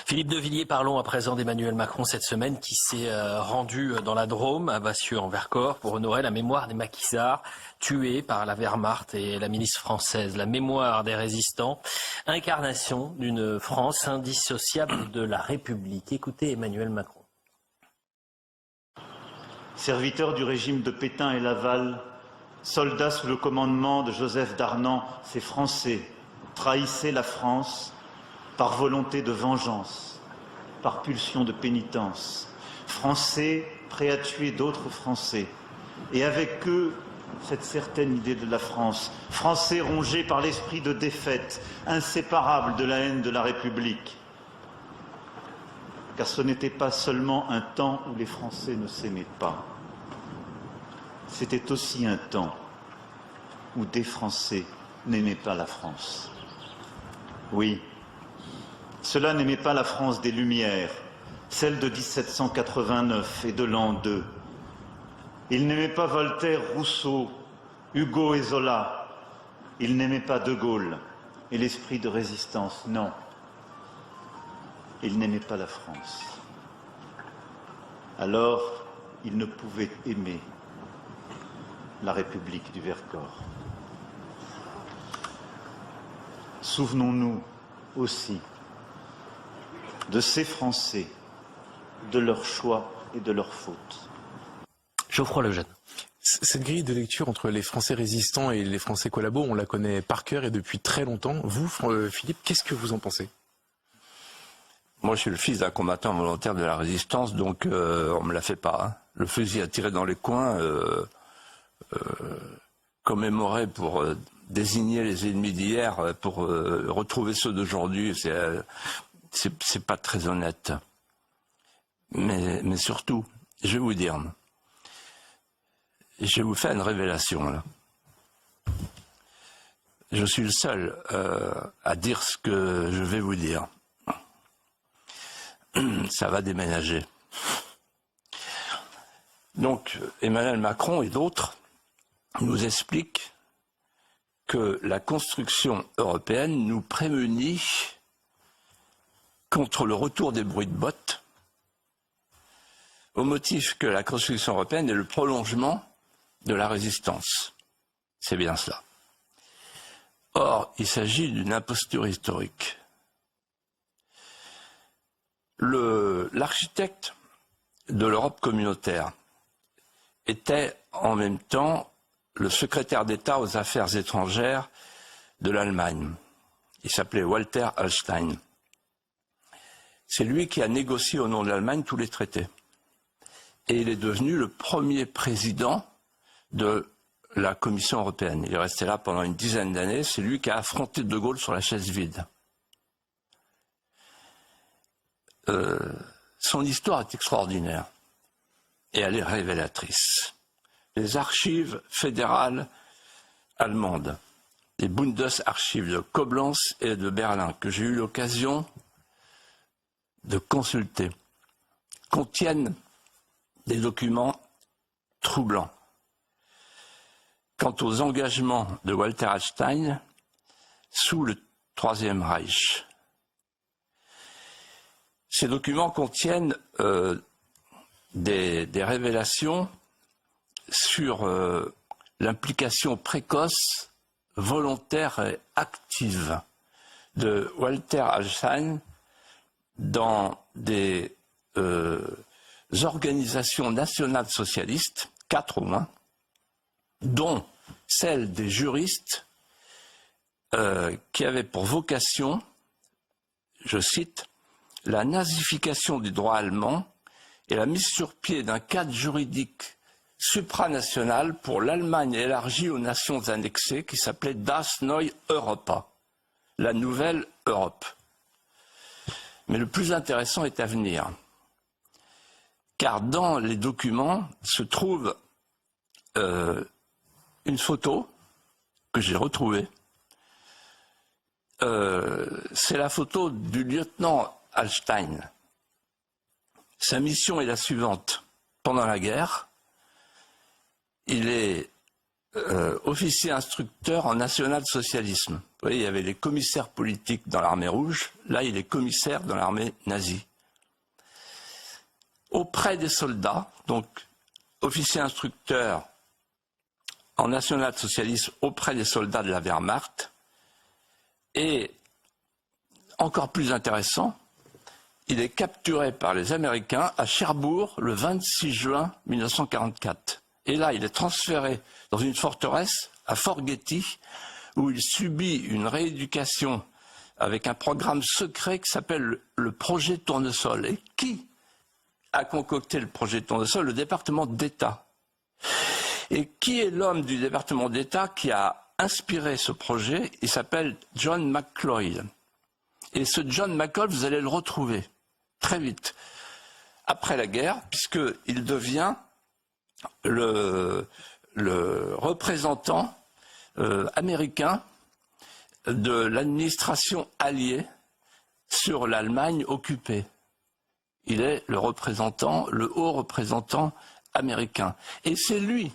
Philippe de Villiers, parlons à présent d'Emmanuel Macron cette semaine qui s'est rendu dans la Drôme, à Vassieux-en-Vercors, pour honorer la mémoire des maquisards tués par la Wehrmacht et la milice française. La mémoire des résistants, incarnation d'une France indissociable de la République. Écoutez Emmanuel Macron. Serviteurs du régime de Pétain et Laval, soldats sous le commandement de Joseph Darnan, ces Français trahissaient la France par volonté de vengeance, par pulsion de pénitence. Français prêts à tuer d'autres Français. Et avec eux, cette certaine idée de la France. Français rongés par l'esprit de défaite, inséparables de la haine de la République. Car ce n'était pas seulement un temps où les Français ne s'aimaient pas. C'était aussi un temps où des Français n'aimaient pas la France. Oui, ceux-là n'aimaient pas la France des Lumières, celle de 1789 et de l'an 2. Ils n'aimaient pas Voltaire, Rousseau, Hugo et Zola. Ils n'aimaient pas De Gaulle et l'esprit de résistance, non. Ils n'aimaient pas la France. Alors, ils ne pouvaient aimer la République du Vercors. Souvenons-nous aussi de ces Français, de leurs choix et de leurs fautes. Geoffroy Lejeune. Cette grille de lecture entre les Français résistants et les Français collabos, on la connaît par cœur et depuis très longtemps. Vous, Philippe, qu'est-ce que vous en pensez? Moi, je suis le fils d'un combattant volontaire de la résistance, donc on me la fait pas. Hein. Le fusil à tirer dans les coins, commémorer pour désigner les ennemis d'hier, pour retrouver ceux d'aujourd'hui, c'est pas très honnête. Mais surtout, je vais vous dire, je vais vous faire une révélation là. Je suis le seul à dire ce que je vais vous dire. Ça va déménager. Donc, Emmanuel Macron et d'autres nous expliquent que la construction européenne nous prémunit contre le retour des bruits de bottes, au motif que la construction européenne est le prolongement de la résistance. C'est bien cela. Or, il s'agit d'une imposture historique. L'architecte de l'Europe communautaire était en même temps le secrétaire d'État aux affaires étrangères de l'Allemagne. Il s'appelait Walter Hallstein. C'est lui qui a négocié au nom de l'Allemagne tous les traités. Et il est devenu le premier président de la Commission européenne. Il est resté là pendant une dizaine d'années. C'est lui qui a affronté De Gaulle sur la chaise vide. Son histoire est extraordinaire et elle est révélatrice. Les archives fédérales allemandes, les Bundesarchives de Koblenz et de Berlin, que j'ai eu l'occasion de consulter, contiennent des documents troublants quant aux engagements de Walter Hallstein sous le Troisième Reich. Ces documents contiennent des révélations sur l'implication précoce, volontaire et active de Walter Hallstein dans des organisations nationales socialistes, 4 au moins, dont celle des juristes qui avaient pour vocation, je cite, la nazification du droit allemand et la mise sur pied d'un cadre juridique supranational pour l'Allemagne élargie aux nations annexées qui s'appelait Das Neue Europa, la nouvelle Europe. Mais le plus intéressant est à venir, car dans les documents se trouve une photo que j'ai retrouvée. C'est la photo du lieutenant Hallstein. Sa mission est la suivante. Pendant la guerre, il est officier instructeur en national-socialisme. Vous voyez, il y avait les commissaires politiques dans l'armée rouge, là il est commissaire dans l'armée nazie. Auprès des soldats, donc officier instructeur en national-socialisme auprès des soldats de la Wehrmacht, et encore plus intéressant, il est capturé par les Américains à Cherbourg le 26 juin 1944. Et là, il est transféré dans une forteresse à Fort Getty, où il subit une rééducation avec un programme secret qui s'appelle le projet Tournesol. Et qui a concocté le projet Tournesol? Le département d'État. Et qui est l'homme du département d'État qui a inspiré ce projet? Il s'appelle John McCloy. Et ce John McCloy, vous allez le retrouver très vite après la guerre, puisqu'il devient le représentant américain de l'administration alliée sur l'Allemagne occupée. Il est le haut représentant américain. Et c'est lui,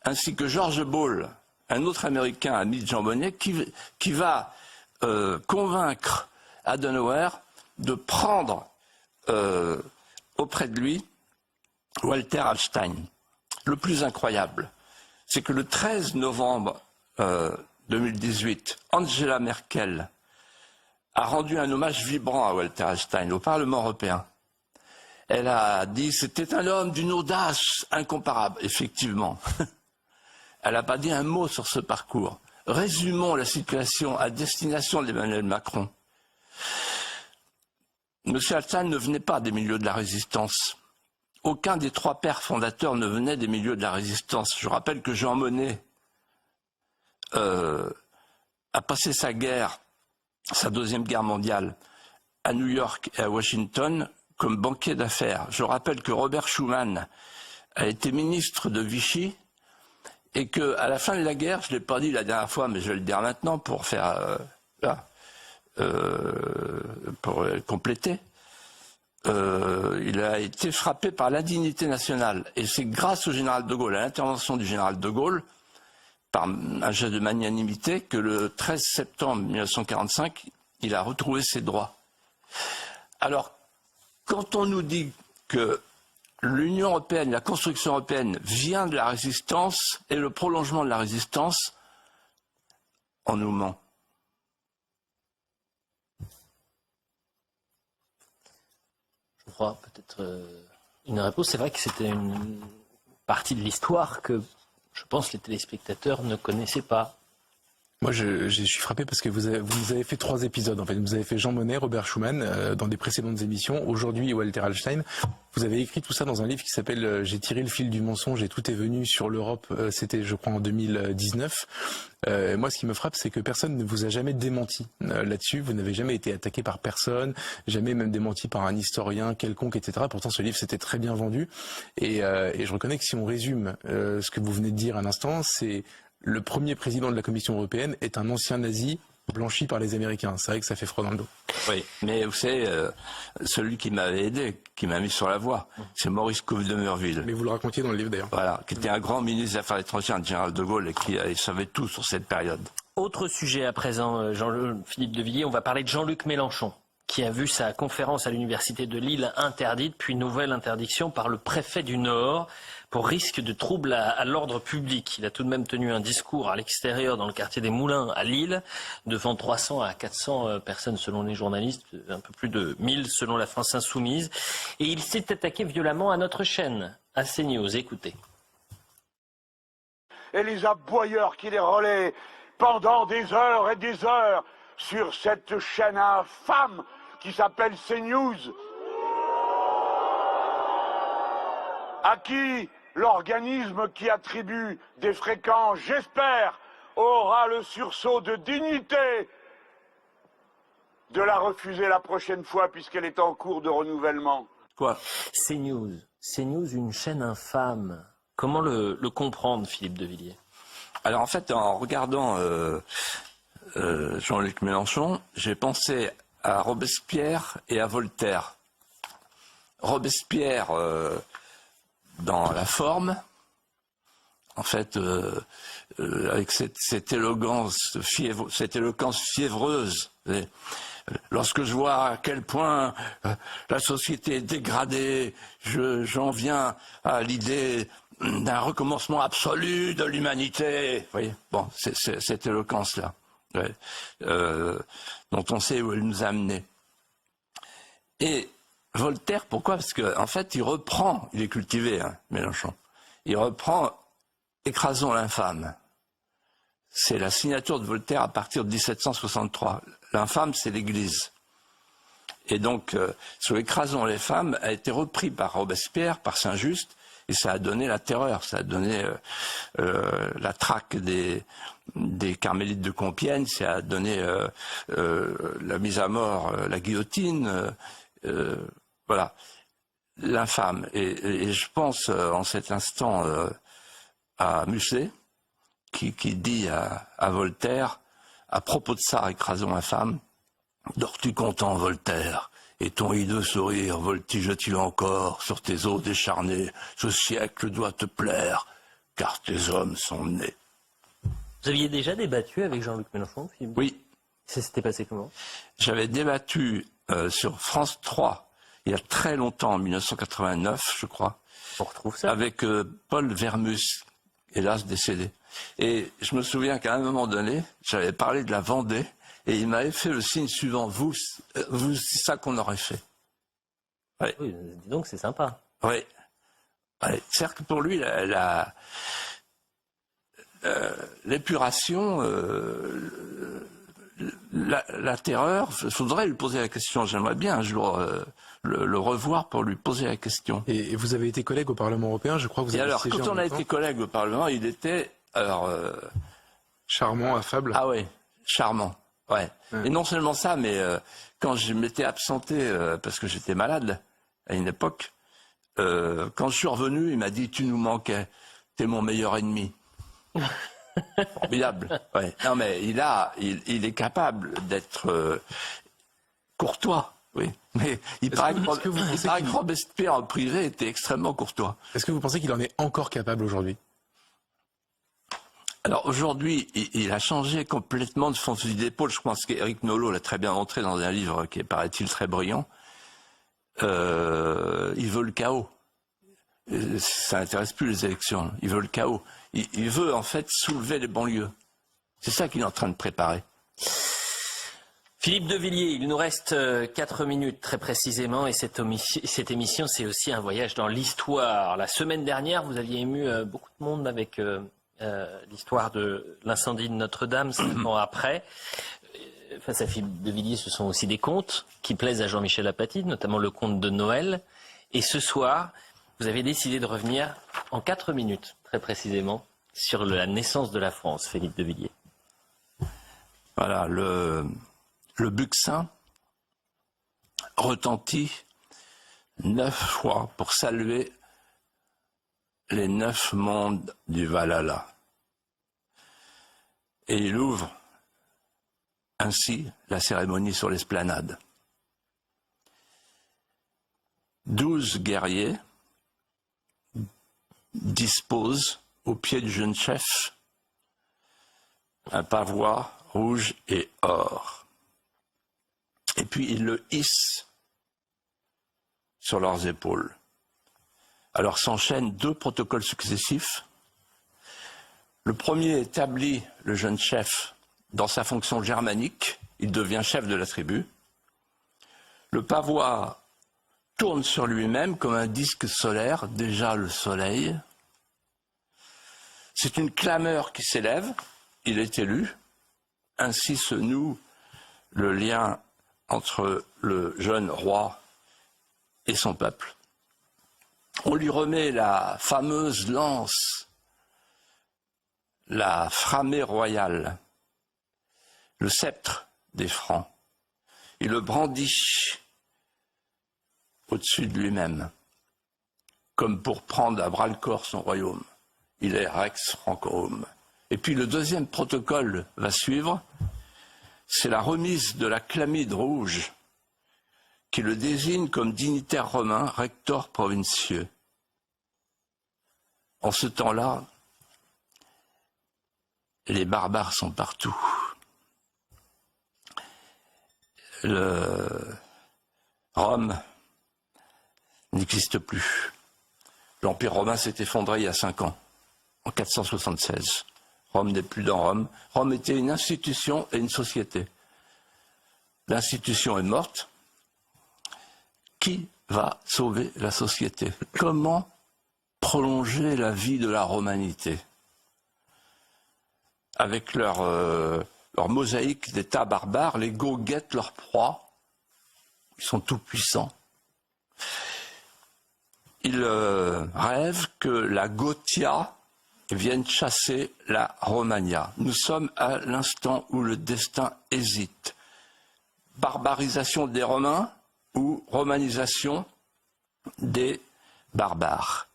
ainsi que George Ball, un autre Américain, ami de Jean Monnet, qui va convaincre Adenauer de prendre auprès de lui Walter Hallstein. Le plus incroyable, c'est que le 13 novembre 2018, Angela Merkel a rendu un hommage vibrant à Walter Hallstein au Parlement européen. Elle a dit que c'était un homme d'une audace incomparable. Effectivement. Elle n'a pas dit un mot sur ce parcours. Résumons la situation à destination d'Emmanuel Macron. M. Hallstein ne venait pas des milieux de la résistance. Aucun des trois pères fondateurs ne venait des milieux de la résistance. Je rappelle que Jean Monnet a passé sa deuxième guerre mondiale, à New York et à Washington comme banquier d'affaires. Je rappelle que Robert Schuman a été ministre de Vichy et qu'à la fin de la guerre, je ne l'ai pas dit la dernière fois, mais je vais le dire maintenant pour faire pour compléter, il a été frappé par l'indignité nationale. Et c'est grâce au général de Gaulle, à l'intervention du général de Gaulle, par un geste de magnanimité, que le 13 septembre 1945, il a retrouvé ses droits. Alors, quand on nous dit que l'Union européenne, la construction européenne vient de la résistance et le prolongement de la résistance, on nous ment. Je crois peut-être une réponse. C'est vrai que c'était une partie de l'histoire que je pense les téléspectateurs ne connaissaient pas. Moi, je suis frappé parce que vous nous avez fait 3 épisodes. En fait, vous avez fait Jean Monnet, Robert Schuman dans des précédentes émissions. Aujourd'hui, Walter Hallstein. Vous avez écrit tout ça dans un livre qui s'appelle J'ai tiré le fil du mensonge et tout est venu sur l'Europe. C'était, je crois, en 2019. Moi, ce qui me frappe, c'est que personne ne vous a jamais démenti là-dessus. Vous n'avez jamais été attaqué par personne, jamais même démenti par un historien quelconque, etc. Pourtant, ce livre s'était très bien vendu. Et je reconnais que si on résume ce que vous venez de dire à l'instant, c'est le premier président de la Commission européenne est un ancien nazi blanchi par les Américains. C'est vrai que ça fait froid dans le dos. Oui, mais vous savez, celui qui m'avait aidé, qui m'a mis sur la voie, c'est Maurice Couve de Murville. Mais vous le racontiez dans le livre d'ailleurs. Voilà, qui était un grand ministre des Affaires étrangères du général de Gaulle et qui savait tout sur cette période. Autre sujet à présent, Jean-Philippe de Villiers, on va parler de Jean-Luc Mélenchon, qui a vu sa conférence à l'université de Lille interdite, puis nouvelle interdiction par le préfet du Nord pour risque de trouble à l'ordre public. Il a tout de même tenu un discours à l'extérieur dans le quartier des Moulins à Lille, devant 300 à 400 personnes selon les journalistes, un peu plus de 1000 selon la France Insoumise. Et il s'est attaqué violemment à notre chaîne, à CNews. Écoutez. Elisa Boyer qui les relaie pendant des heures et des heures sur cette chaîne infâme qui s'appelle CNews, à qui l'organisme qui attribue des fréquences, j'espère, aura le sursaut de dignité de la refuser la prochaine fois puisqu'elle est en cours de renouvellement. Quoi? CNews, une chaîne infâme. Comment le comprendre, Philippe de Villiers? Alors en fait, en regardant Jean-Luc Mélenchon, j'ai pensé à Robespierre et à Voltaire. Robespierre dans la forme, en fait, avec cette éloquence fiévreuse. Lorsque je vois à quel point la société est dégradée, j'en viens à l'idée d'un recommencement absolu de l'humanité. Vous voyez, bon, c'est cette éloquence-là, ouais, dont on sait où elle nous a amenés. Et Voltaire, pourquoi? Parce qu'en fait, il est cultivé, hein, Mélenchon, il reprend « Écrasons l'infâme ». C'est la signature de Voltaire à partir de 1763. L'infâme, c'est l'Église. Et donc, sur « Écrasons les femmes » a été repris par Robespierre, par Saint-Just, et ça a donné la terreur, ça a donné la traque des carmélites de Compiègne, ça a donné la mise à mort, la guillotine, voilà, l'infâme. Et je pense en cet instant à Musset, qui dit à Voltaire, à propos de ça, écrasons l'infâme, dors-tu content, Voltaire, et ton hideux sourire voltige-t-il encore sur tes os décharnés? Ce siècle doit te plaire, car tes hommes sont nés. Vous aviez déjà débattu avec Jean-Luc Mélenchon, Philippe? Oui. Ça s'était passé comment? J'avais débattu sur France 3, il y a très longtemps, en 1989, je crois. On retrouve ça? Avec Paul Vermus, hélas décédé. Et je me souviens qu'à un moment donné, j'avais parlé de la Vendée, et il m'avait fait le signe suivant, vous c'est ça qu'on aurait fait. Ouais. Oui, dis donc, c'est sympa. Oui. Ouais. C'est-à-dire que pour lui, l'épuration, la terreur, il faudrait lui poser la question. J'aimerais bien un jour le revoir pour lui poser la question. Et vous avez été collègue au Parlement européen, je crois que vous avez siégé quand on a été collègue au Parlement, il était charmant, affable. Ah oui, charmant. Ouais. Et non seulement ça, mais quand je m'étais absenté parce que j'étais malade à une époque, quand je suis revenu, il m'a dit « Tu nous manquais, t'es mon meilleur ennemi ». Formidable. Ouais. Non mais il est capable d'être courtois. Oui. Mais il paraît que Robespierre en privé était extrêmement courtois. Est-ce que vous pensez qu'il en est encore capable aujourd'hui? Alors aujourd'hui, il a changé complètement de son fusil d'épaule. Je pense qu'Éric Nolot l'a très bien montré dans un livre qui est, paraît-il, très brillant. Il veut le chaos. Ça n'intéresse plus les élections. Il veut le chaos. Il veut en fait soulever les banlieues. C'est ça qu'il est en train de préparer. Philippe de Villiers, il nous reste 4 minutes très précisément, et cette émission, c'est aussi un voyage dans l'histoire. La semaine dernière, vous aviez ému beaucoup de monde avec l'histoire de l'incendie de Notre-Dame, 5 ans après. Face à Philippe de Villiers, ce sont aussi des contes qui plaisent à Jean-Michel Apathy, notamment le conte de Noël. Et ce soir, vous avez décidé de revenir en 4 minutes, très précisément, sur la naissance de la France, Philippe de Villiers. Voilà, le Buxin retentit 9 fois pour saluer les 9 mondes du Valhalla. Et il ouvre ainsi la cérémonie sur l'esplanade. 12 guerriers disposent au pied du jeune chef un pavois rouge et or. Et puis ils le hissent sur leurs épaules. Alors s'enchaînent 2 protocoles successifs. Le premier établit le jeune chef dans sa fonction germanique. Il devient chef de la tribu. Le pavois tourne sur lui-même comme un disque solaire, déjà le soleil. C'est une clameur qui s'élève. Il est élu. Ainsi se noue le lien entre le jeune roi et son peuple. On lui remet la fameuse lance, la framée royale, le sceptre des Francs. Il le brandit au-dessus de lui-même, comme pour prendre à bras-le-corps son royaume. Il est Rex Francorum. Et puis le deuxième protocole va suivre, c'est la remise de la chlamyde rouge, qui le désigne comme dignitaire romain, rector provincieux. En ce temps-là, Et les barbares sont partout. Rome n'existe plus. L'Empire romain s'est effondré il y a 5 ans, en 476. Rome n'est plus dans Rome. Rome était une institution et une société. L'institution est morte. Qui va sauver la société? Comment prolonger la vie de la romanité? Avec leur mosaïque d'États barbares, les Goths guettent leur proie. Ils sont tout puissants. Ils rêvent que la Gothia vienne chasser la Romagna. Nous sommes à l'instant où le destin hésite. Barbarisation des Romains ou romanisation des barbares.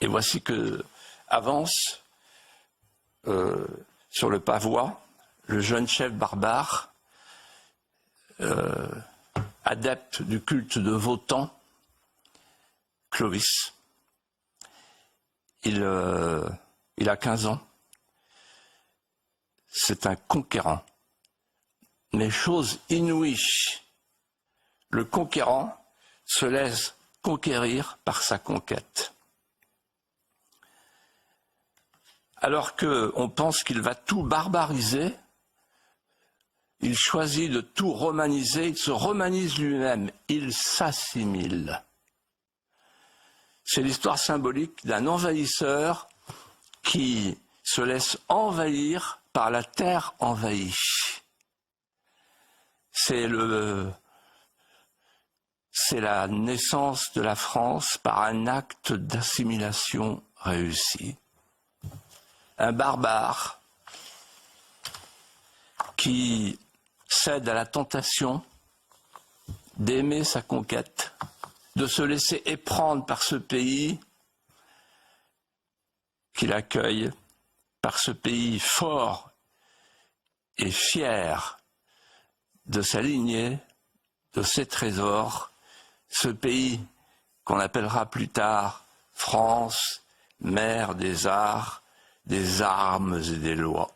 Et voici que avance sur le pavois le jeune chef barbare, adepte du culte de Wotan, Clovis. Il a 15 ans. C'est un conquérant. Mais chose inouïe, le conquérant se laisse conquérir par sa conquête. Alors qu'on pense qu'il va tout barbariser, il choisit de tout romaniser, il se romanise lui-même, il s'assimile. C'est l'histoire symbolique d'un envahisseur qui se laisse envahir par la terre envahie. C'est la naissance de la France par un acte d'assimilation réussi. Un barbare qui cède à la tentation d'aimer sa conquête, de se laisser éprendre par ce pays qu'il accueille, par ce pays fort et fier de sa lignée, de ses trésors, ce pays qu'on appellera plus tard France, mère des arts, des armes et des lois.